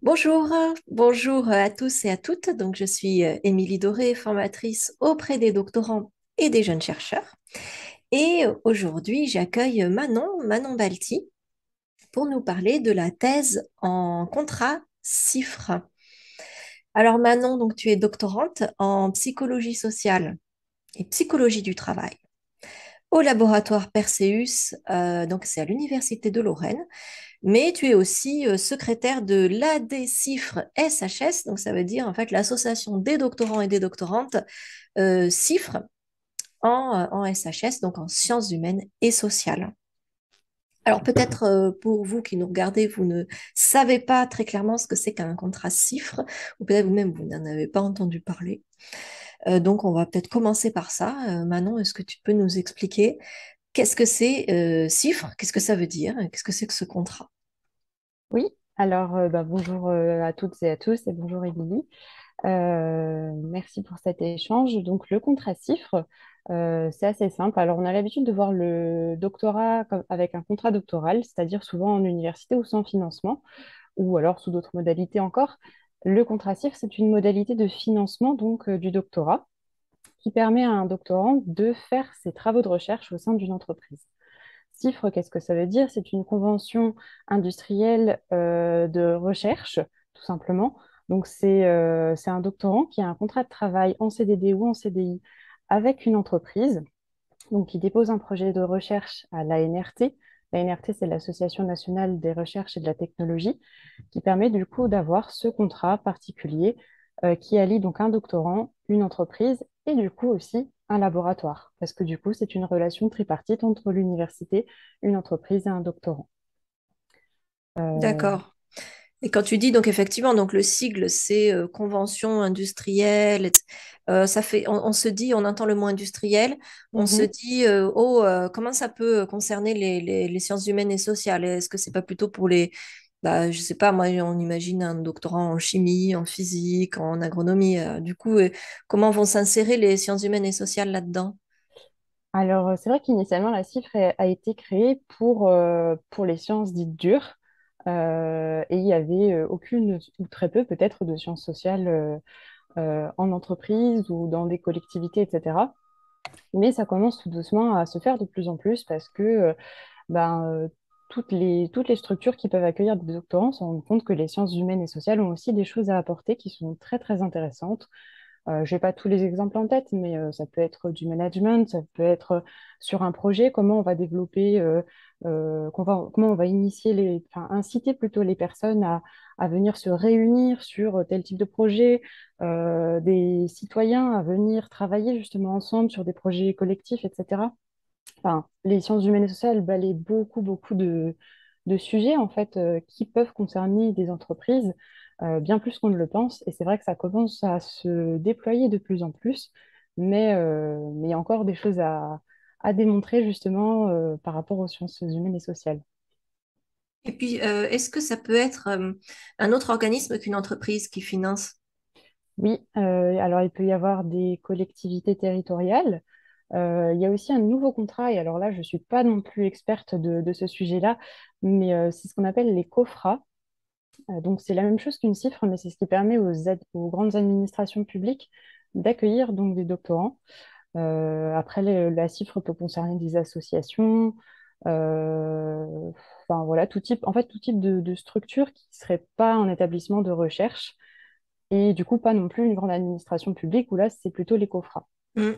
Bonjour, bonjour à tous et à toutes. Donc, je suis Émilie Doré, formatrice auprès des doctorants et des jeunes chercheurs. Et aujourd'hui, j'accueille Manon Balti, pour nous parler de la thèse en contrat CIFRE. Alors, Manon, donc, tu es doctorante en psychologie sociale et psychologie du travail au laboratoire Perseus, donc c'est à l'Université de Lorraine. Mais tu es aussi secrétaire de l'ADCIFRE SHS, donc ça veut dire en fait l'association des doctorants et des doctorantes CIFRE en SHS, donc en sciences humaines et sociales. Alors peut-être pour vous qui nous regardez, vous ne savez pas très clairement ce que c'est qu'un contrat CIFRE, ou peut-être vous-même vous n'en avez pas entendu parler. Donc on va peut-être commencer par ça. Manon, est-ce que tu peux nous expliquer qu'est-ce que c'est CIFRE, qu'est-ce que ça veut dire, qu'est-ce que c'est que ce contrat? Oui, alors bonjour à toutes et à tous et bonjour Émilie. Merci pour cet échange. Donc le contrat CIFRE, c'est assez simple. Alors on a l'habitude de voir le doctorat avec un contrat doctoral, c'est-à-dire souvent en université ou sans financement, ou alors sous d'autres modalités encore. Le contrat CIFRE, c'est une modalité de financement donc du doctorat qui permet à un doctorant de faire ses travaux de recherche au sein d'une entreprise. CIFRE, qu'est-ce que ça veut dire? C'est une convention industrielle de recherche, tout simplement. Donc, c'est un doctorant qui a un contrat de travail en CDD ou en CDI avec une entreprise, donc qui dépose un projet de recherche à l'ANRT. L'ANRT, c'est l'Association nationale des recherches et de la technologie, qui permet du coup d'avoir ce contrat particulier qui allie donc un doctorant, une entreprise et du coup aussi un laboratoire. Parce que du coup, c'est une relation tripartite entre l'université, une entreprise et un doctorant. Euh, D'accord. Et quand tu dis donc effectivement donc le sigle c'est convention industrielle, ça fait on se dit on entend le mot industriel, on se mhm. dit comment ça peut concerner les sciences humaines et sociales? Est-ce que c'est pas plutôt pour les je sais pas moi on imagine un doctorant en chimie, en physique, en agronomie. Du coup comment vont s'insérer les sciences humaines et sociales là-dedans? Alors, c'est vrai qu'initialement, la CIFRE a été créée pour les sciences dites dures. Et il n'y avait aucune, ou très peu peut-être, de sciences sociales en entreprise ou dans des collectivités, etc. Mais ça commence tout doucement à se faire de plus en plus parce que ben, toutes les structures qui peuvent accueillir des doctorants se rendent compte que les sciences humaines et sociales ont aussi des choses à apporter qui sont très, très intéressantes. Je n'ai pas tous les exemples en tête, mais ça peut être du management, ça peut être sur un projet, comment on va développer, comment on va initier enfin, inciter plutôt les personnes à venir se réunir sur tel type de projet, des citoyens à venir travailler justement ensemble sur des projets collectifs, etc. Enfin, les sciences humaines et sociales balaient beaucoup, beaucoup de sujets en fait qui peuvent concerner des entreprises bien plus qu'on ne le pense. Et c'est vrai que ça commence à se déployer de plus en plus, mais il y a encore des choses à démontrer justement par rapport aux sciences humaines et sociales. Et puis est-ce que ça peut être un autre organisme qu'une entreprise qui finance? Oui, alors il peut y avoir des collectivités territoriales. Il y a aussi un nouveau contrat, et alors là, je ne suis pas non plus experte de ce sujet-là, mais c'est ce qu'on appelle les COFRA. Donc, c'est la même chose qu'une CIFRE, mais c'est ce qui permet aux grandes administrations publiques d'accueillir donc des doctorants. Après, la CIFRE peut concerner des associations, euh, enfin voilà, tout type, en fait, tout type de structure qui ne serait pas un établissement de recherche et du coup pas non plus une grande administration publique où là, c'est plutôt les COFRA. Hmm.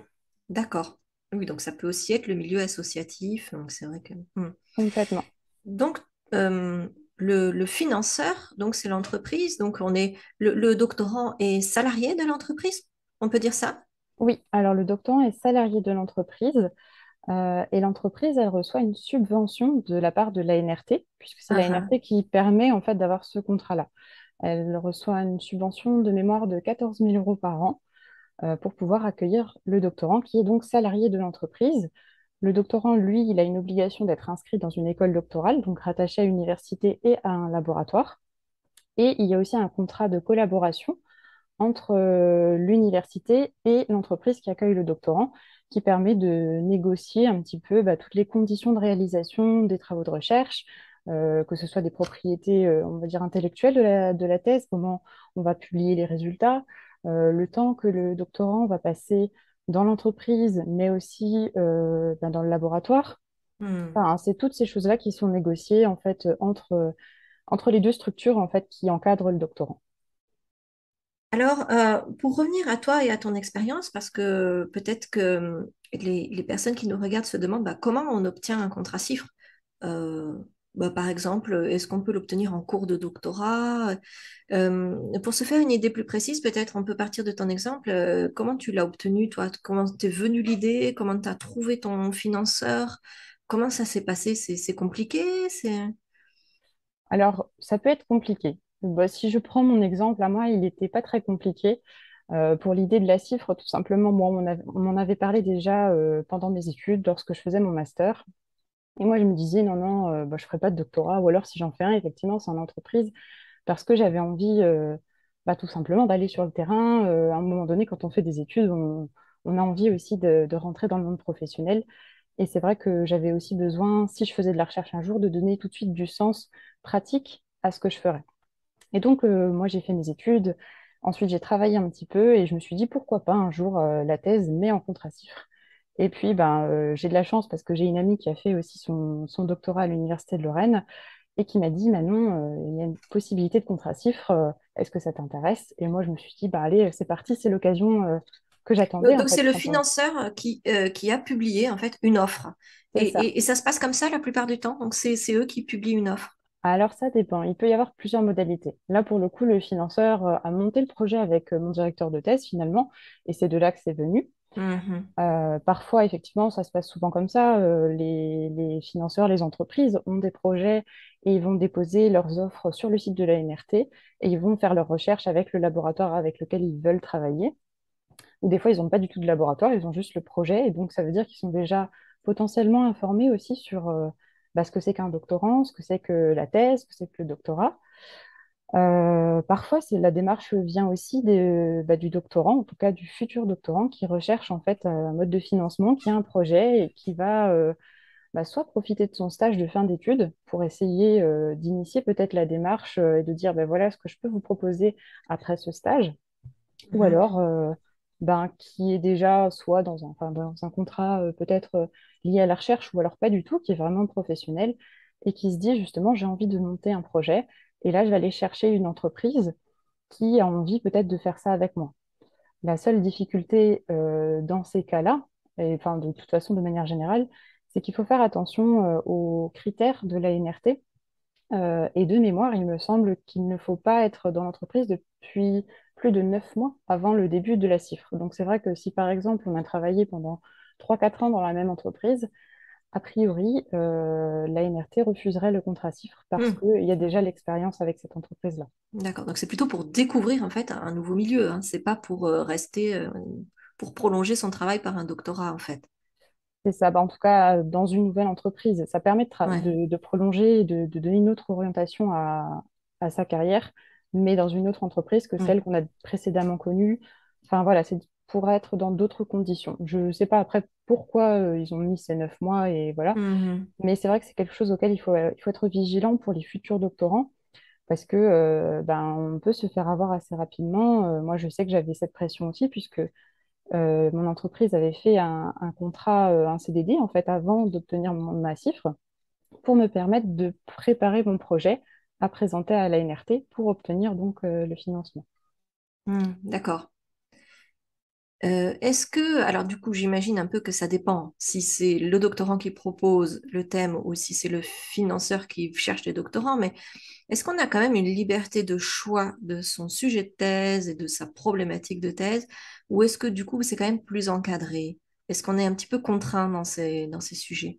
D'accord. Oui, donc ça peut aussi être le milieu associatif. Donc c'est vrai que. Complètement. Donc le financeur, donc c'est l'entreprise. Donc on est le doctorant est salarié de l'entreprise. On peut dire ça? Oui, alors le doctorant est salarié de l'entreprise. Et l'entreprise, elle reçoit une subvention de la part de l'ANRT, puisque c'est Ah, ah. l'ANRT qui permet en fait d'avoir ce contrat-là. Elle reçoit une subvention de mémoire de 14 000 euros par an pour pouvoir accueillir le doctorant qui est donc salarié de l'entreprise. Le doctorant, lui, il a une obligation d'être inscrit dans une école doctorale, donc rattaché à une université et à un laboratoire. Et il y a aussi un contrat de collaboration entre l'université et l'entreprise qui accueille le doctorant, qui permet de négocier un petit peu toutes les conditions de réalisation des travaux de recherche, que ce soit des propriétés, on va dire, intellectuelles de la thèse, comment on va publier les résultats, le temps que le doctorant va passer dans l'entreprise, mais aussi ben, dans le laboratoire. Hmm. Enfin, c'est toutes ces choses-là qui sont négociées en fait entre les deux structures en fait qui encadrent le doctorant. Alors, pour revenir à toi et à ton expérience, parce que peut-être que les personnes qui nous regardent se demandent bah, comment on obtient un contrat CIFRE. Euh, Bah, par exemple, est-ce qu'on peut l'obtenir en cours de doctorat? Pour se faire une idée plus précise, peut-être on peut partir de ton exemple. Comment tu l'as obtenu, toi? Comment t'es venue l'idée? Comment tu as trouvé ton financeur? Comment ça s'est passé? C'est compliqué? C'est... Alors, ça peut être compliqué. Bah, si je prends mon exemple à moi, il n'était pas très compliqué. Pour l'idée de la cifre, tout simplement, moi, on m'en avait parlé déjà pendant mes études, lorsque je faisais mon master. Et moi, je me disais, non, non, bah, je ne ferai pas de doctorat, ou alors si j'en fais un, effectivement, c'est en entreprise, parce que j'avais envie, bah, tout simplement, d'aller sur le terrain. À un moment donné, quand on fait des études, on a envie aussi de rentrer dans le monde professionnel. Et c'est vrai que j'avais aussi besoin, si je faisais de la recherche un jour, de donner tout de suite du sens pratique à ce que je ferais. Et donc, moi, j'ai fait mes études. Ensuite, j'ai travaillé un petit peu et je me suis dit, pourquoi pas un jour la thèse, mais en contracifre. Et puis, ben, j'ai de la chance parce que j'ai une amie qui a fait aussi son doctorat à l'Université de Lorraine et qui m'a dit, Manon, il y a une possibilité de contracifre, est-ce que ça t'intéresse? Et moi, je me suis dit, bah, allez, c'est parti, c'est l'occasion que j'attendais, en Donc, fait, c'est tout le simplement. financeur qui a publié en fait une offre. C'est ça. Et ça se passe comme ça la plupart du temps. Donc, c'est eux qui publient une offre. Alors ça dépend. Il peut y avoir plusieurs modalités. Là, pour le coup, le financeur a monté le projet avec mon directeur de thèse finalement, et c'est de là que c'est venu. Mhm. Parfois, effectivement, ça se passe souvent comme ça. Les financeurs, les entreprises ont des projets et ils vont déposer leurs offres sur le site de la NRT et ils vont faire leurs recherches avec le laboratoire avec lequel ils veulent travailler. Ou des fois, ils n'ont pas du tout de laboratoire, ils ont juste le projet. Et donc, ça veut dire qu'ils sont déjà potentiellement informés aussi sur bah, ce que c'est qu'un doctorant, ce que c'est que la thèse, ce que c'est que le doctorat. Parfois, la démarche vient aussi bah, du doctorant, en tout cas du futur doctorant, qui recherche en fait un mode de financement, qui a un projet et qui va bah, soit profiter de son stage de fin d'études pour essayer d'initier peut-être la démarche et de dire ben voilà ce que je peux vous proposer après ce stage, ou Mhm. alors ben, qui est déjà soit enfin, dans un contrat peut-être lié à la recherche ou alors pas du tout, qui est vraiment professionnel et qui se dit justement j'ai envie de monter un projet et là je vais aller chercher une entreprise qui a envie peut-être de faire ça avec moi. La seule difficulté dans ces cas-là, et enfin de toute façon de manière générale, c'est qu'il faut faire attention aux critères de la NRT et de mémoire, il me semble qu'il ne faut pas être dans l'entreprise depuis plus de 9 mois avant le début de la cifre. Donc c'est vrai que si par exemple on a travaillé pendant 3 4 ans dans la même entreprise, a priori, la NRT refuserait le contrat cifre parce Mhm. qu'il y a déjà l'expérience avec cette entreprise-là. D'accord. Donc, c'est plutôt pour découvrir en fait un nouveau milieu. Hein. C'est pas pour rester, pour prolonger son travail par un doctorat en fait. C'est ça. Bah, en tout cas, dans une nouvelle entreprise, ça permet Ouais. de prolonger et de donner une autre orientation à sa carrière, mais dans une autre entreprise que celle Mhm. qu'on a précédemment connue. Enfin voilà, c'est pour être dans d'autres conditions. Je ne sais pas après pourquoi ils ont mis ces 9 mois et voilà, Mhm. mais c'est vrai que c'est quelque chose auquel il faut être vigilant pour les futurs doctorants parce que ben, on peut se faire avoir assez rapidement. Moi, je sais que j'avais cette pression aussi puisque mon entreprise avait fait un contrat, un CDD, en fait, avant d'obtenir ma cifre, pour me permettre de préparer mon projet à présenter à la NRT pour obtenir donc le financement. Mhm. D'accord. Est-ce que, alors du coup, j'imagine un peu que ça dépend si c'est le doctorant qui propose le thème ou si c'est le financeur qui cherche des doctorants, mais est-ce qu'on a quand même une liberté de choix de son sujet de thèse et de sa problématique de thèse, ou est-ce que du coup, c'est quand même plus encadré? Est-ce qu'on est un petit peu contraint dans ces sujets?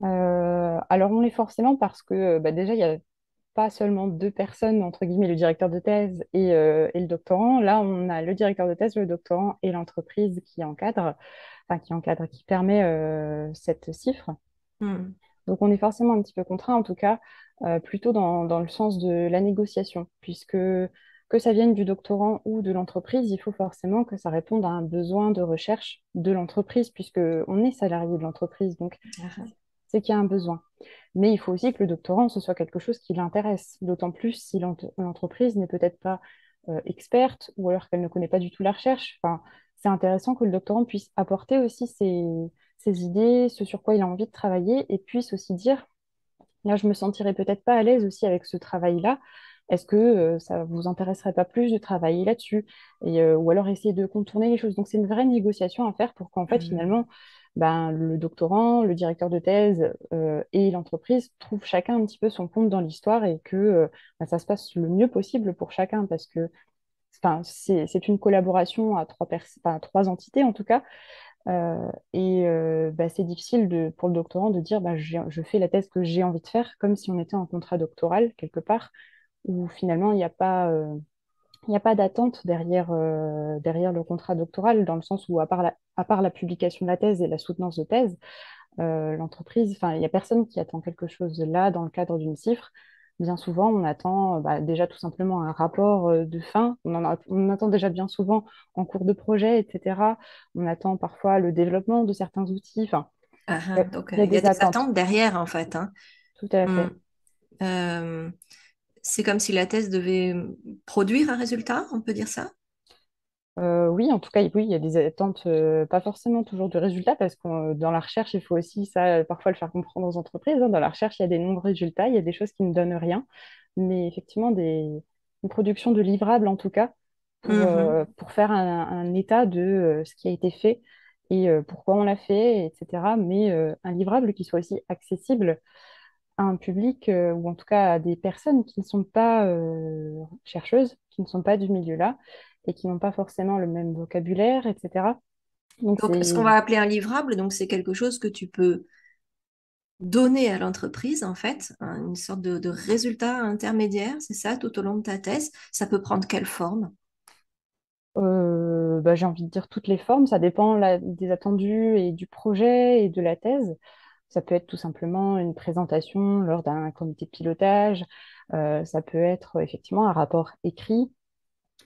Alors on l'est forcément parce que bah, déjà, il n'y a pas seulement deux personnes, entre guillemets, le directeur de thèse et le doctorant. Là, on a le directeur de thèse, le doctorant et l'entreprise qui encadre, enfin qui encadre, qui permet cette cifre. Hmm. Donc on est forcément un petit peu contraint, en tout cas, plutôt dans le sens de la négociation, puisque que ça vienne du doctorant ou de l'entreprise, il faut forcément que ça réponde à un besoin de recherche de l'entreprise, puisque on est salarié de l'entreprise. Donc Ah, ah. c'est qu'il y a un besoin. Mais il faut aussi que le doctorant, ce soit quelque chose qui l'intéresse, d'autant plus si l'entreprise n'est peut-être pas experte ou alors qu'elle ne connaît pas du tout la recherche. Enfin, c'est intéressant que le doctorant puisse apporter aussi ses idées, ce sur quoi il a envie de travailler, et puisse aussi dire, là, je me sentirais peut-être pas à l'aise aussi avec ce travail-là. Est-ce que ça vous intéresserait pas plus de travailler là-dessus? Ou alors essayer de contourner les choses. Donc, c'est une vraie négociation à faire pour qu'en fait, Mhm. finalement, ben, le doctorant, le directeur de thèse et l'entreprise trouvent chacun un petit peu son compte dans l'histoire et que ben, ça se passe le mieux possible pour chacun parce que enfin, c'est une collaboration à enfin, à trois entités en tout cas. Bah, c'est difficile pour le doctorant de dire bah, je fais la thèse que j'ai envie de faire, comme si on était en contrat doctoral quelque part, où finalement il n'y a pas d'attente derrière le contrat doctoral, dans le sens où à part la publication de la thèse et la soutenance de thèse, l'entreprise, enfin, il n'y a personne qui attend quelque chose là dans le cadre d'une cifre. Bien souvent, on attend bah, déjà tout simplement un rapport de fin. On attend déjà bien souvent en cours de projet, etc. On attend parfois le développement de certains outils. Enfin, Ah, il ah, y a donc, il y a il y a des des attentes, attentes derrière, en fait, hein. tout à Mm. fait. Euh, c'est comme si la thèse devait produire un résultat, on peut dire ça? Oui, en tout cas, oui, il y a des attentes, pas forcément toujours de résultats, parce que dans la recherche, il faut aussi ça, parfois le faire comprendre aux entreprises, hein. Dans la recherche, il y a des non-résultats, il y a des choses qui ne donnent rien, mais effectivement, une production de livrables, en tout cas, Mhm. pour faire un état de ce qui a été fait et pourquoi on l'a fait, etc. Mais un livrable qui soit aussi accessible à un public, ou en tout cas à des personnes qui ne sont pas chercheuses, qui ne sont pas du milieu-là, et qui n'ont pas forcément le même vocabulaire, etc. Donc Donc, ce c'est qu'on va appeler un livrable, donc c'est quelque chose que tu peux donner à l'entreprise, en fait, hein, une sorte de résultat intermédiaire, c'est ça, tout au long de ta thèse. Ça peut prendre quelle forme? bah, j'ai envie de dire toutes les formes, ça dépend des attendus et du projet et de la thèse. Ça peut être tout simplement une présentation lors d'un comité de pilotage, ça peut être effectivement un rapport écrit.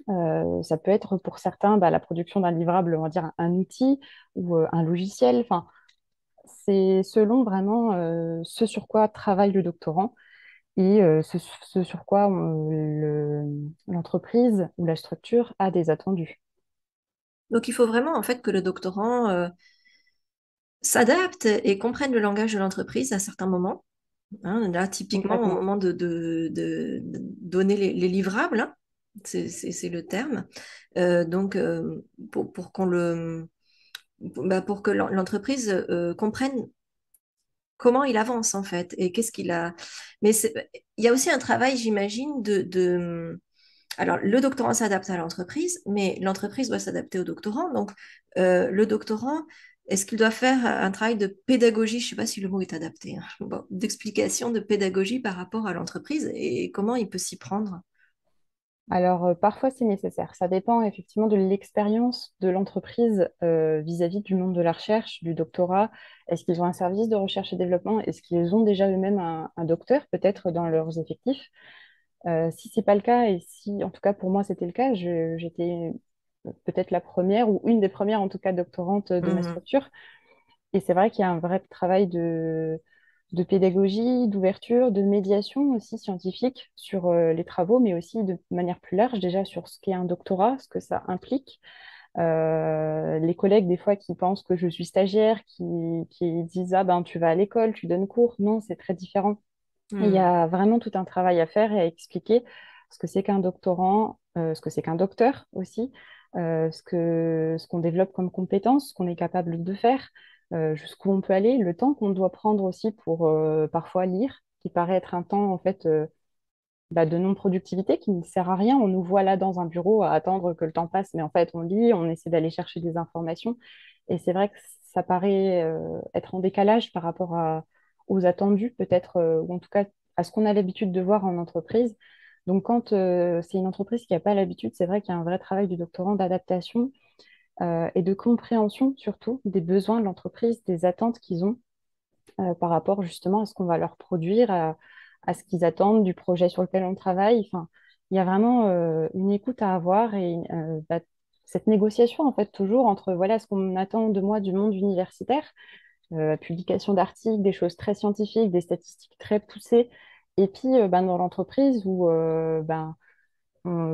Ça peut être pour certains bah, la production d'un livrable, on va dire un outil ou un logiciel. Enfin, c'est selon vraiment ce sur quoi travaille le doctorant et ce sur quoi l'entreprise ou la structure a des attendus. Donc, il faut vraiment, en fait, que le doctorant s'adapte et comprenne le langage de l'entreprise à certains moments. Hein. Là, typiquement, au Complètement. moment de donner les livrables, hein, c'est le terme. Donc, pour qu'on pour que l'entreprise comprenne comment il avance en fait et qu'est-ce qu'il a. Mais il y a aussi un travail, j'imagine, alors, le doctorant s'adapte à l'entreprise, mais l'entreprise doit s'adapter au doctorant. Donc, le doctorant, est-ce qu'il doit faire un travail de pédagogie, je ne sais pas si le mot est adapté, hein, bon, d'explication de pédagogie par rapport à l'entreprise et comment il peut s'y prendre? Alors, parfois, c'est nécessaire. Ça dépend effectivement de l'expérience de l'entreprise vis-à-vis du monde de la recherche, du doctorat. Est-ce qu'ils ont un service de recherche et développement? Est-ce qu'ils ont déjà eux-mêmes un docteur, peut-être, dans leurs effectifs? Si c'est pas le cas, et si, en tout cas, pour moi, c'était le cas, j'étais peut-être la première ou une des premières, en tout cas, doctorantes de ma Mhm. structure. Et c'est vrai qu'il y a un vrai travail de pédagogie, d'ouverture, de médiation aussi scientifique sur les travaux, mais aussi de manière plus large déjà sur ce qu'est un doctorat, ce que ça implique. Les collègues, des fois, qui pensent que je suis stagiaire, qui disent, ah ben, tu vas à l'école, tu donnes cours. Non, c'est très différent. Et il y Mhm. a vraiment tout un travail à faire et à expliquer ce que c'est qu'un doctorant, ce que c'est qu'un docteur aussi, ce qu'on développe comme compétences, ce qu'on est capable de faire, jusqu'où on peut aller, le temps qu'on doit prendre aussi pour parfois lire, qui paraît être un temps en fait bah, de non-productivité qui ne sert à rien. On nous voit là dans un bureau à attendre que le temps passe, mais en fait on lit, on essaie d'aller chercher des informations. Et c'est vrai que ça paraît être en décalage par rapport aux attendus, peut-être, ou en tout cas à ce qu'on a l'habitude de voir en entreprise. Donc, quand c'est une entreprise qui n'a pas l'habitude, c'est vrai qu'il y a un vrai travail du doctorant d'adaptation et de compréhension surtout des besoins de l'entreprise, des attentes qu'ils ont par rapport justement à ce qu'on va leur produire, à ce qu'ils attendent du projet sur lequel on travaille. Enfin, il y a vraiment une écoute à avoir et cette négociation en fait toujours entre voilà ce qu'on attend de moi du monde universitaire publication d'articles, des choses très scientifiques, des statistiques très poussées. Et puis, dans l'entreprise où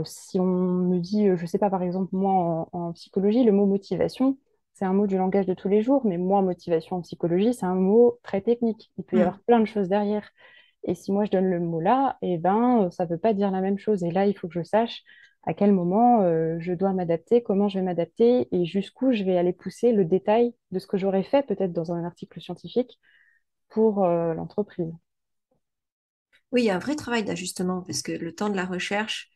si on me dit, je ne sais pas, par exemple, moi en psychologie, le mot motivation, c'est un mot du langage de tous les jours, mais moi, motivation en psychologie, c'est un mot très technique. Il peut y avoir Mm. plein de choses derrière. Et si moi je donne le mot là, eh ben, ça ne veut pas dire la même chose. Et là, il faut que je sache à quel moment je dois m'adapter, comment je vais m'adapter et jusqu'où je vais aller pousser le détail de ce que j'aurais fait peut-être dans un article scientifique pour l'entreprise. Oui, il y a un vrai travail d'ajustement parce que le temps de la recherche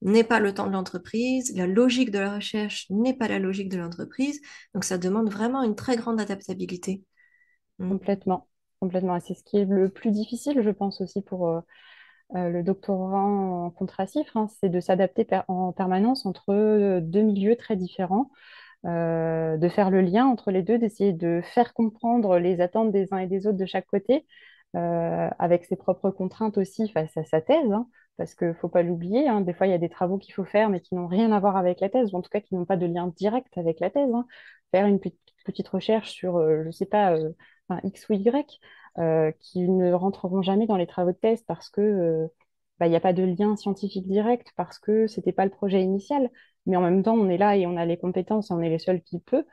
n'est pas le temps de l'entreprise, la logique de la recherche n'est pas la logique de l'entreprise, donc ça demande vraiment une très grande adaptabilité. Mm. Complètement. Complètement. Et c'est ce qui est le plus difficile, je pense, aussi pour le doctorant en contracifre, hein, c'est de s'adapter en permanence entre deux milieux très différents, de faire le lien entre les deux, d'essayer de faire comprendre les attentes des uns et des autres de chaque côté, avec ses propres contraintes aussi face à sa thèse, hein, parce qu'il ne faut pas l'oublier, hein, des fois il y a des travaux qu'il faut faire, mais qui n'ont rien à voir avec la thèse, ou en tout cas qui n'ont pas de lien direct avec la thèse, hein. Faire une petite recherche sur, je ne sais pas, enfin, X ou Y, qui ne rentreront jamais dans les travaux de thèse parce que il n'y a pas de lien scientifique direct, parce que ce n'était pas le projet initial. Mais en même temps, on est là et on a les compétences et on est les seuls qui peut.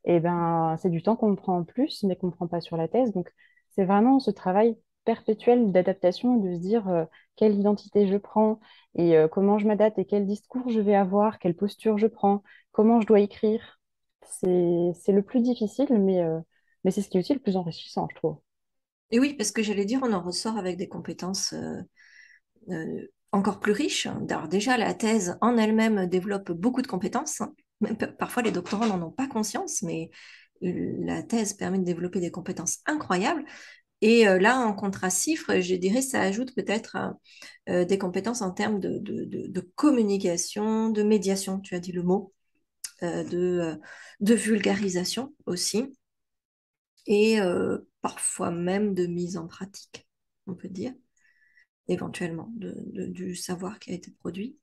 Et ben, c'est du temps qu'on prend en plus, mais qu'on ne prend pas sur la thèse. Donc, c'est vraiment ce travail perpétuel d'adaptation, de se dire quelle identité je prends et comment je m'adapte et quel discours je vais avoir, quelle posture je prends, comment je dois écrire. C'est le plus difficile, mais c'est ce qui est aussi le plus enrichissant, je trouve. Et oui, parce que j'allais dire, on en ressort avec des compétences encore plus riches. Alors déjà, la thèse en elle-même développe beaucoup de compétences, hein. Même parfois, les doctorants n'en ont pas conscience, mais la thèse permet de développer des compétences incroyables. Et là, en contracifre, je dirais, ça ajoute peut-être des compétences en termes de communication, de médiation, tu as dit le mot, de vulgarisation aussi, et parfois même de mise en pratique, on peut dire, éventuellement, du savoir qui a été produit.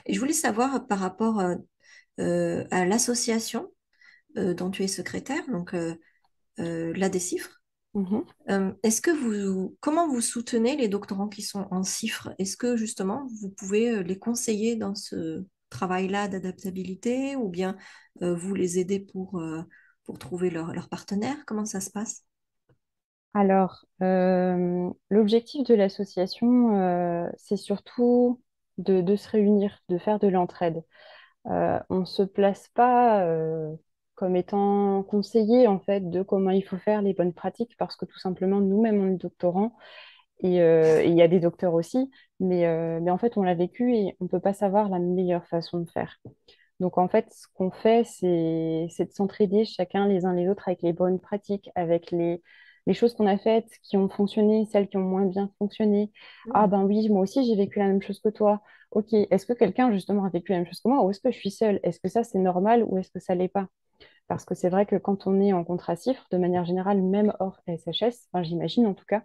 Et je voulais savoir par rapport à l'association dont tu es secrétaire, donc la Décifre. Mhm. Est-ce que comment vous soutenez les doctorants qui sont en cifre? Est-ce que justement vous pouvez les conseiller dans ce travail-là d'adaptabilité ou bien vous les aider pour trouver leur partenaire? Comment ça se passe? Alors, l'objectif de l'association, c'est surtout de se réunir, de faire de l'entraide. On ne se place pas comme étant conseiller en fait de comment il faut faire les bonnes pratiques parce que tout simplement nous-mêmes on est doctorants et il y a des docteurs aussi, mais en fait on l'a vécu et on ne peut pas savoir la meilleure façon de faire. Donc en fait ce qu'on fait c'est de s'entraider chacun les uns les autres avec les bonnes pratiques, avec les choses qu'on a faites qui ont fonctionné, celles qui ont moins bien fonctionné. Ah Hmm. ben oui, moi aussi j'ai vécu la même chose que toi. Ok, est-ce que quelqu'un justement a vécu la même chose que moi ou est-ce que je suis seule? Est-ce que ça c'est normal ou est-ce que ça l'est pas? Parce que c'est vrai que quand on est en contracifre, de manière générale, même hors SHS, enfin j'imagine en tout cas,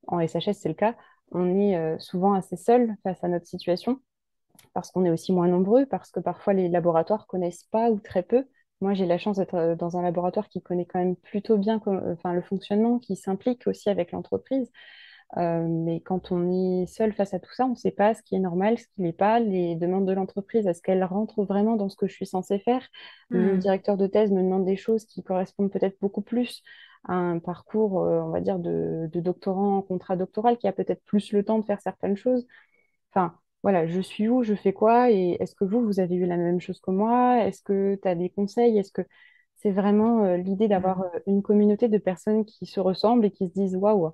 en SHS c'est le cas, on est souvent assez seul face à notre situation parce qu'on est aussi moins nombreux, parce que parfois les laboratoires connaissent pas ou très peu. Moi, j'ai la chance d'être dans un laboratoire qui connaît quand même plutôt bien enfin, le fonctionnement, qui s'implique aussi avec l'entreprise. Mais quand on est seul face à tout ça, on ne sait pas ce qui est normal, ce qui n'est pas, les demandes de l'entreprise, est-ce qu'elles rentrent vraiment dans ce que je suis censée faire? Le Hmm. directeur de thèse me demande des choses qui correspondent peut-être beaucoup plus à un parcours, on va dire, de doctorant en contrat doctoral, qui a peut-être plus le temps de faire certaines choses. Enfin, voilà, je suis où, je fais quoi, et est-ce que vous avez eu la même chose que moi? Est-ce que tu as des conseils? Est-ce que c'est vraiment l'idée d'avoir Hmm. une communauté de personnes qui se ressemblent et qui se disent, waouh,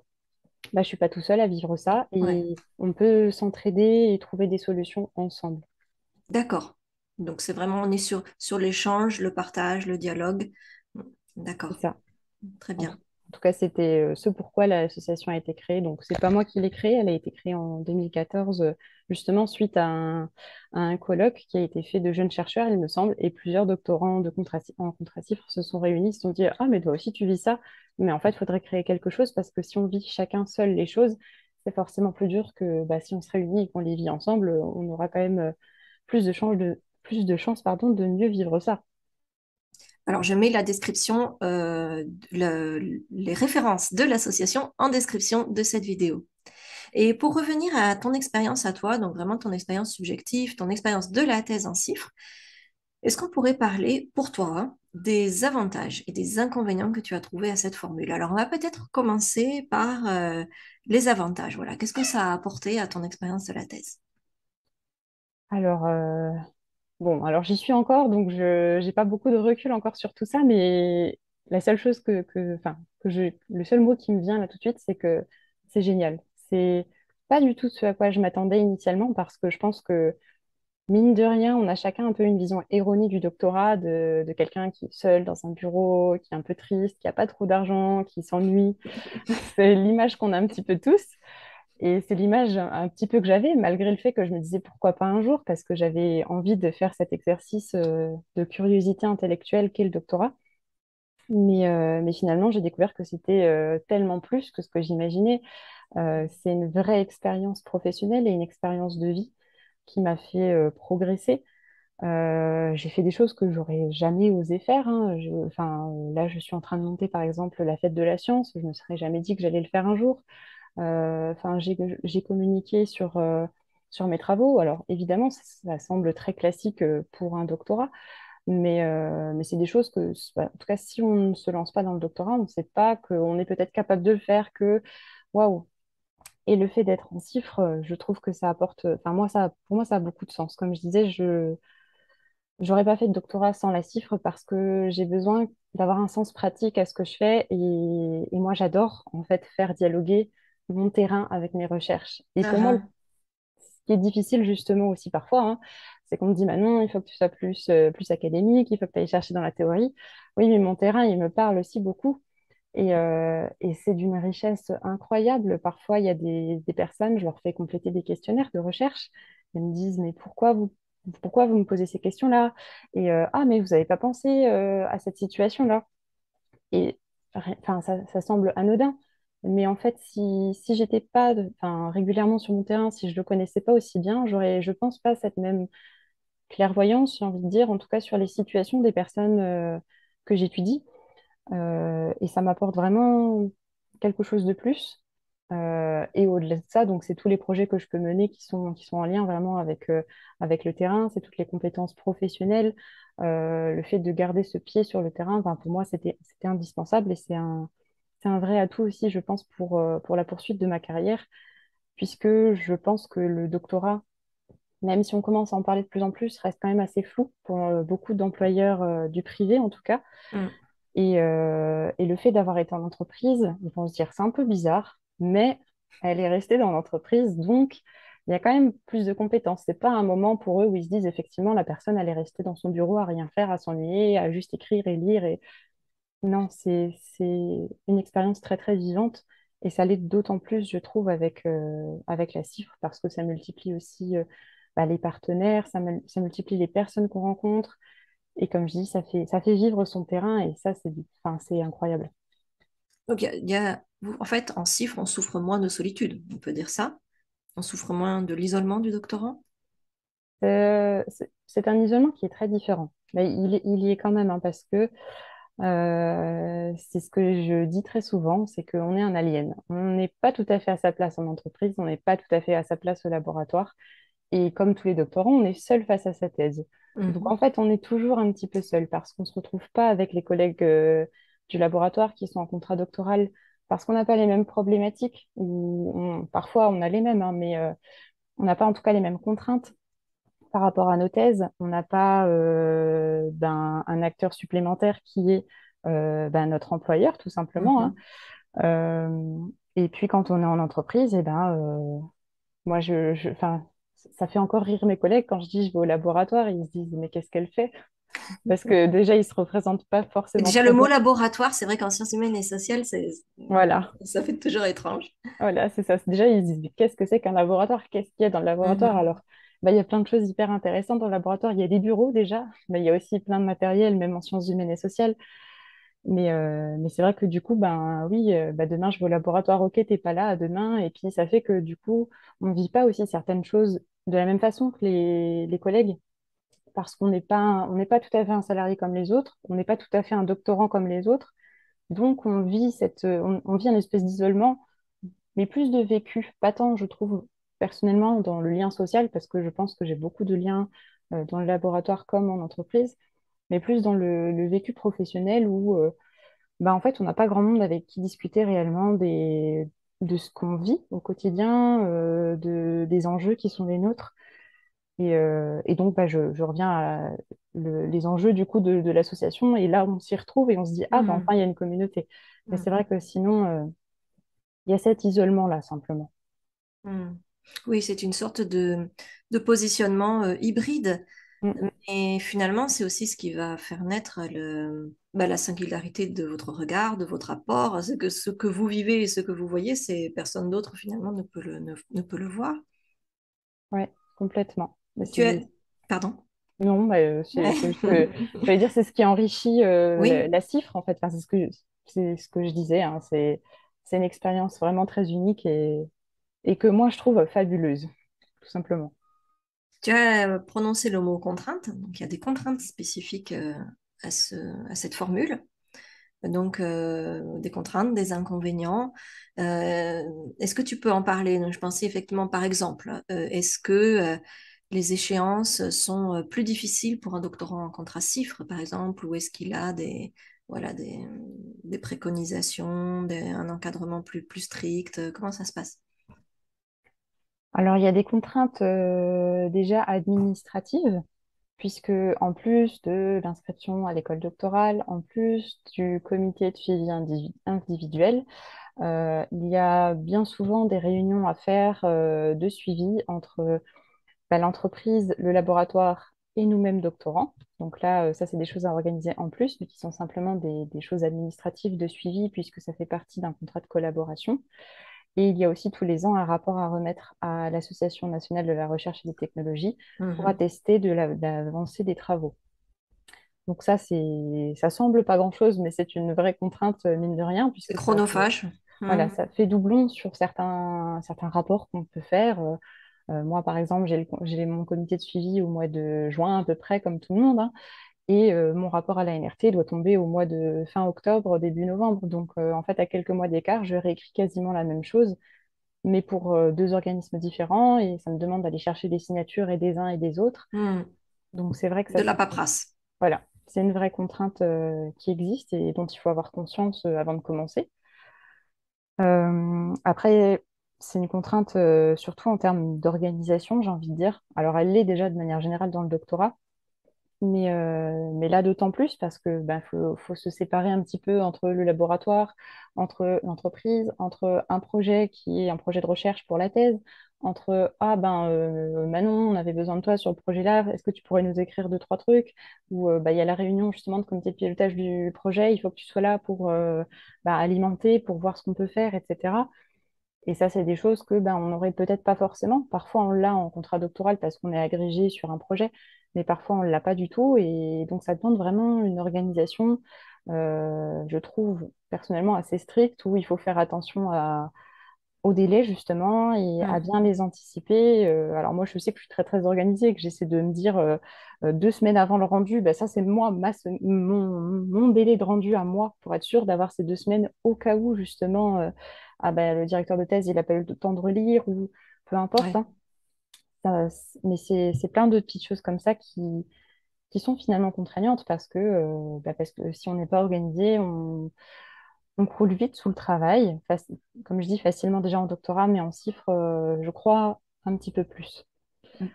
bah, je suis pas tout seul à vivre ça, Ouais, et on peut s'entraider et trouver des solutions ensemble. d'accord. Donc c'est vraiment, on est sur l'échange, le partage, le dialogue. Hmm. C'est D'accord, ça. très En bien. tout cas, c'était ce pourquoi l'association a été créée. Donc, c'est pas moi qui l'ai créée, elle a été créée en 2014, justement suite à un colloque qui a été fait de jeunes chercheurs, il me semble, et plusieurs doctorants en contracifre se sont réunis, se sont dit, ah, mais toi aussi tu vis ça, mais en fait, il faudrait créer quelque chose parce que si on vit chacun seul les choses, c'est forcément plus dur que bah, si on se réunit et qu'on les vit ensemble, on aura quand même plus de chances, pardon, de mieux vivre ça. Alors, je mets la description, les références de l'association en description de cette vidéo. Et pour revenir à ton expérience à toi, donc vraiment ton expérience subjective, ton expérience de la thèse en chiffres, est-ce qu'on pourrait parler pour toi des avantages et des inconvénients que tu as trouvés à cette formule? Alors, on va peut-être commencer par les avantages. Voilà, qu'est-ce que ça a apporté à ton expérience de la thèse? Alors, bon, alors j'y suis encore, donc je n'ai pas beaucoup de recul encore sur tout ça, mais la seule chose enfin, le seul mot qui me vient là tout de suite, c'est que c'est génial. C'est pas du tout ce à quoi je m'attendais initialement, parce que je pense que, mine de rien, on a chacun un peu une vision erronée du doctorat, de quelqu'un qui est seul dans un bureau, qui est un peu triste, qui n'a pas trop d'argent, qui s'ennuie. C'est l'image qu'on a un petit peu tous. Et c'est l'image un petit peu que j'avais, malgré le fait que je me disais pourquoi pas un jour, parce que j'avais envie de faire cet exercice de curiosité intellectuelle qu'est le doctorat. Mais finalement, j'ai découvert que c'était tellement plus que ce que j'imaginais. C'est une vraie expérience professionnelle et une expérience de vie qui m'a fait progresser. J'ai fait des choses que j'aurais jamais osé faire, hein. Enfin, là, je suis en train de monter, par exemple, la fête de la science. Je ne me serais jamais dit que j'allais le faire un jour. Enfin, j'ai communiqué sur mes travaux. Alors, évidemment, ça semble très classique pour un doctorat, mais c'est des choses que, bah, en tout cas, si on ne se lance pas dans le doctorat, on ne sait pas qu'on est peut-être capable de le faire, que waouh! Et le fait d'être en chiffres, je trouve que ça apporte, enfin, pour moi, ça a beaucoup de sens. Comme je disais, j'aurais pas fait de doctorat sans la cifre parce que j'ai besoin d'avoir un sens pratique à ce que je fais et moi j'adore en fait faire dialoguer mon terrain avec mes recherches. Et Ah, pour moi, ah. ce qui est difficile justement aussi parfois, hein, c'est qu'on me dit Manon, il faut que tu sois plus académique, il faut que tu ailles chercher dans la théorie. Oui, mais mon terrain, il me parle aussi beaucoup. Et c'est d'une richesse incroyable. Parfois, il y a des personnes, je leur fais compléter des questionnaires de recherche. Elles me disent, mais pourquoi vous me posez ces questions-là? Ah, mais vous n'avez pas pensé à cette situation-là. Et enfin, ça semble anodin. Mais en fait, si j'étais pas enfin, régulièrement sur mon terrain, si je le connaissais pas aussi bien, j'aurais, je pense, pas cette même clairvoyance, j'ai envie de dire, en tout cas sur les situations des personnes que j'étudie. Et ça m'apporte vraiment quelque chose de plus. Et au-delà de ça, donc c'est tous les projets que je peux mener qui sont en lien vraiment avec le terrain, c'est toutes les compétences professionnelles, le fait de garder ce pied sur le terrain, enfin, pour moi, c'était indispensable et c'est un vrai atout aussi, je pense, pour la poursuite de ma carrière, puisque je pense que le doctorat, même si on commence à en parler de plus en plus, reste quand même assez flou pour beaucoup d'employeurs du privé en tout cas. Mm. Et le fait d'avoir été en entreprise, ils vont se dire c'est un peu bizarre, mais elle est restée dans l'entreprise, donc il y a quand même plus de compétences. C'est pas un moment pour eux où ils se disent effectivement la personne elle est restée dans son bureau à rien faire, à s'ennuyer, à juste écrire et lire. Et non, c'est une expérience très très vivante et ça l'est d'autant plus, je trouve, avec la cifre parce que ça multiplie aussi bah, les partenaires, ça multiplie les personnes qu'on rencontre. Et comme je dis, ça fait vivre son terrain et ça, enfin, c'est incroyable. Donc, en fait, en chiffres, on souffre moins de solitude, on peut dire ça. On souffre moins de l'isolement du doctorant. C'est un isolement qui est très différent. Mais il y est quand même, hein, parce que c'est ce que je dis très souvent, c'est qu'on est un alien. On n'est pas tout à fait à sa place en entreprise, on n'est pas tout à fait à sa place au laboratoire. Et comme tous les doctorants, on est seul face à sa thèse. Donc en Mhm. fait, on est toujours un petit peu seul parce qu'on ne se retrouve pas avec les collègues du laboratoire qui sont en contrat doctoral parce qu'on n'a pas les mêmes problématiques, ou parfois on a les mêmes, hein, mais on n'a pas en tout cas les mêmes contraintes par rapport à nos thèses. On n'a pas un acteur supplémentaire qui est notre employeur, tout simplement, hein. Mhm. Euh, et puis quand on est en entreprise, eh ben, moi, enfin, ça fait encore rire mes collègues quand je dis je vais au laboratoire, ils se disent mais qu'est-ce qu'elle fait? Parce que déjà, ils se représentent pas Et forcément déjà, le très mot bien. laboratoire, c'est vrai qu'en sciences humaines et sociales, Voilà, ça fait toujours étrange. voilà, c'est ça. Déjà, ils se disent mais qu'est-ce que c'est qu'un laboratoire? Qu'est-ce qu'il y a dans le laboratoire? Mhm. Alors, bah, il y a plein de choses hyper intéressantes dans le laboratoire. Il y a des bureaux déjà, mais il y a aussi plein de matériel, même en sciences humaines et sociales. Mais c'est vrai que du coup, ben oui, bah, demain je vais au laboratoire, ok, t'es pas là demain, et puis ça fait que du coup, on vit pas aussi certaines choses de la même façon que les collègues. parce qu'on n'est pas tout à fait un salarié comme les autres, on n'est pas tout à fait un doctorant comme les autres. Donc, on vit une espèce d'isolement, mais plus de vécu, pas tant, je trouve, personnellement, dans le lien social, parce que je pense que j'ai beaucoup de liens dans le laboratoire comme en entreprise, mais plus dans le vécu professionnel où, en fait, on n'a pas grand monde avec qui discuter réellement de ce qu'on vit au quotidien, des enjeux qui sont les nôtres. Et donc, je reviens à les enjeux du coup de l'association. Et là, on s'y retrouve et on se dit, ah, Mhm. enfin, il y a une communauté. Mais c'est Mhm. vrai que sinon, il y a cet isolement-là, simplement. Mhm. Oui, c'est une sorte de positionnement hybride. Mm, mm. Et finalement, c'est aussi ce qui va faire naître la singularité de votre regard, de votre rapport. Ce que vous vivez et ce que vous voyez, c'est personne d'autre finalement ne peut le voir. Ouais, complètement. Mais Tu es... Pardon? non, c'est juste que, j'allais dire, c'est ce qui enrichit Oui, la cifre, en fait. Enfin, c'est ce que je disais, hein. C'est une expérience vraiment très unique et que moi, je trouve fabuleuse, tout simplement. tu as prononcé le mot contrainte. Donc, il y a des contraintes spécifiques à cette formule. Donc, des contraintes, des inconvénients. Euh, Est-ce que tu peux en parler? Donc, je pensais effectivement, par exemple, est-ce que les échéances sont plus difficiles pour un doctorant en contrat CIFRE, par exemple, ou est-ce qu'il a voilà, des préconisations, un encadrement plus strict? Comment ça se passe? Alors, il y a des contraintes déjà administratives, puisque en plus de l'inscription à l'école doctorale, en plus du comité de suivi individuel, il y a bien souvent des réunions à faire de suivi entre l'entreprise, le laboratoire et nous-mêmes doctorants. Donc là, ça, c'est des choses à organiser en plus, mais qui sont simplement des choses administratives de suivi, puisque ça fait partie d'un contrat de collaboration. Et il y a aussi tous les ans un rapport à remettre à l'Association nationale de la recherche et des technologies pour Mhm. attester de l'avancée des travaux. Donc ça semble pas grand-chose, mais c'est une vraie contrainte, mine de rien, C'est puisque chronophage. voilà, Mhm. ça fait doublon sur certains rapports qu'on peut faire. Moi, par exemple, j'ai mon comité de suivi au mois de juin à peu près, comme tout le monde, hein, et mon rapport à la NRT doit tomber au mois de fin octobre, début novembre. Donc, en fait, à quelques mois d'écart, je réécris quasiment la même chose, mais pour deux organismes différents, et ça me demande d'aller chercher des signatures et des uns et des autres. Mhm. Donc, c'est vrai que ça, De la paperasse. voilà, c'est une vraie contrainte qui existe et dont il faut avoir conscience avant de commencer. Après, c'est une contrainte surtout en termes d'organisation, j'ai envie de dire. Alors, elle l'est déjà de manière générale dans le doctorat, mais là d'autant plus parce que faut se séparer un petit peu entre le laboratoire, entre l'entreprise, entre un projet qui est un projet de recherche pour la thèse, entre Manon, on avait besoin de toi sur le projet-là, est-ce que tu pourrais nous écrire deux, trois trucs? Ou il y a la réunion justement de comité de pilotage du projet, il faut que tu sois là pour alimenter, pour voir ce qu'on peut faire, etc. Et ça, c'est des choses que on n'aurait peut-être pas forcément. Parfois, on l'a en contrat doctoral parce qu'on est agrégé sur un projet, mais parfois, on ne l'a pas du tout. Et donc, ça demande vraiment une organisation, je trouve personnellement assez stricte, où il faut faire attention aux délais, justement, et à Mhm. bien les anticiper. Alors, moi, je sais que je suis très, très organisée, que j'essaie de me dire 2 semaines avant le rendu, ça, c'est moi, mon délai de rendu à moi, pour être sûr d'avoir ces 2 semaines au cas où, justement, le directeur de thèse, il n'a pas eu le temps de relire, ou peu importe, Ouais. hein. Mais c'est plein de petites choses comme ça qui sont finalement contraignantes parce que si on n'est pas organisé, on croule vite sous le travail. Comme je dis, facilement déjà en doctorat, mais en CIFRE, je crois, un petit peu plus. Mhm.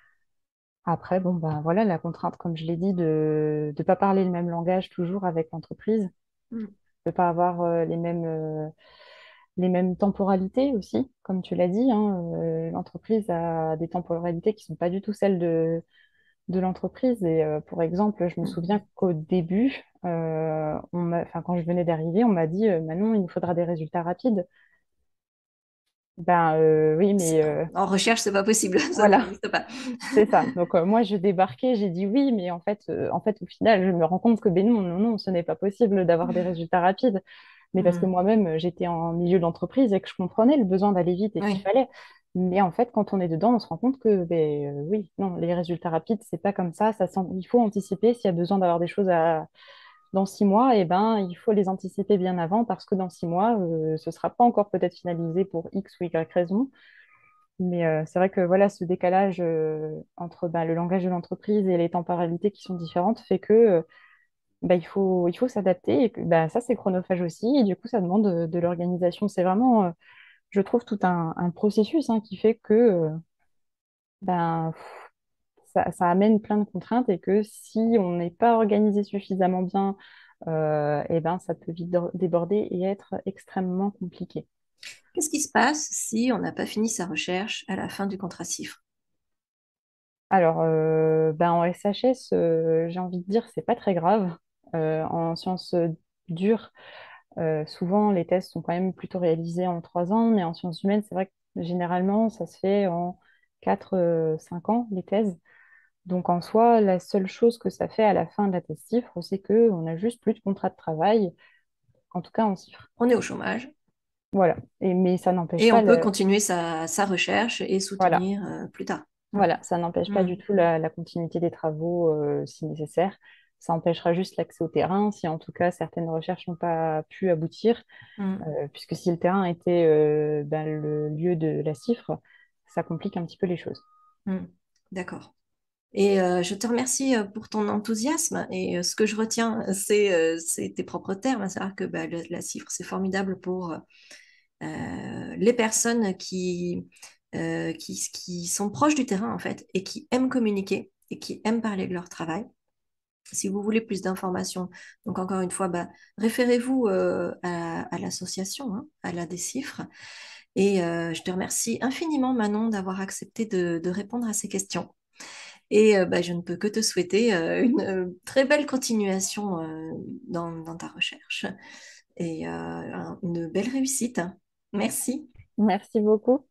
Après, bon, voilà, la contrainte, comme je l'ai dit, de ne pas parler le même langage toujours avec l'entreprise, Mhm. de ne pas avoir les mêmes temporalités aussi, comme tu l'as dit, hein. L'entreprise a des temporalités qui ne sont pas du tout celles de l'entreprise. Et pour exemple, je me souviens Mhm. qu'au début, enfin, quand je venais d'arriver, on m'a dit, Manon, il nous faudra des résultats rapides. Oui, mais En recherche, c'est pas possible, ça voilà, n'existe pas. c'est ça. Donc moi, je débarquais, j'ai dit oui, mais en fait, au final, je me rends compte que ben non, non, non, ce n'est pas possible d'avoir des résultats rapides. Mais parce que Mhm. moi-même, j'étais en milieu d'entreprise et que je comprenais le besoin d'aller vite et qu'il Oui. fallait. Mais en fait, quand on est dedans, on se rend compte que, ben, oui, non, les résultats rapides, c'est pas comme ça. Il faut anticiper s'il y a besoin d'avoir des choses dans 6 mois, et ben, il faut les anticiper bien avant parce que dans 6 mois, ce sera pas encore peut-être finalisé pour X ou Y raison. Mais c'est vrai que voilà, ce décalage entre bah, le langage de l'entreprise et les temporalités qui sont différentes fait que bah, il faut s'adapter et que bah, ça, c'est chronophage aussi. Et du coup, ça demande de l'organisation. C'est vraiment, je trouve, tout un processus hein, qui fait que ben, ça amène plein de contraintes et que si on n'est pas organisé suffisamment bien, et ben, ça peut vite déborder et être extrêmement compliqué. Qu'est-ce qui se passe si on n'a pas fini sa recherche à la fin du contrat CIFRE? Alors, ben, en SHS, j'ai envie de dire, c'est pas très grave. En sciences dures, souvent, les tests sont quand même plutôt réalisés en 3 ans, mais en sciences humaines, c'est vrai que généralement, ça se fait en 4, 5 ans, les thèses. Donc, en soi, la seule chose que ça fait à la fin de la thèse CIFRE, c'est qu'on n'a juste plus de contrat de travail, en tout cas en CIFRE. On est au chômage Voilà. Mais ça n'empêche et pas on peut continuer sa recherche et voilà. soutenir plus tard. Mm. Voilà, ça n'empêche pas Mm. du tout la continuité des travaux si nécessaire. Ça empêchera juste l'accès au terrain si en tout cas certaines recherches n'ont pas pu aboutir, Mm. puisque si le terrain était ben, le lieu de la cifre, ça complique un petit peu les choses. Mm. D'accord. Et je te remercie pour ton enthousiasme. Et ce que je retiens, c'est tes propres termes, à savoir que bah, la CIFRE, c'est formidable pour les personnes qui sont proches du terrain, en fait, et qui aiment communiquer et qui aiment parler de leur travail. Si vous voulez plus d'informations, donc encore une fois, bah, référez-vous à l'association, hein, à la Décifre. Et je te remercie infiniment, Manon, d'avoir accepté de répondre à ces questions. Et bah, je ne peux que te souhaiter une très belle continuation dans ta recherche et une belle réussite. Merci. Merci beaucoup.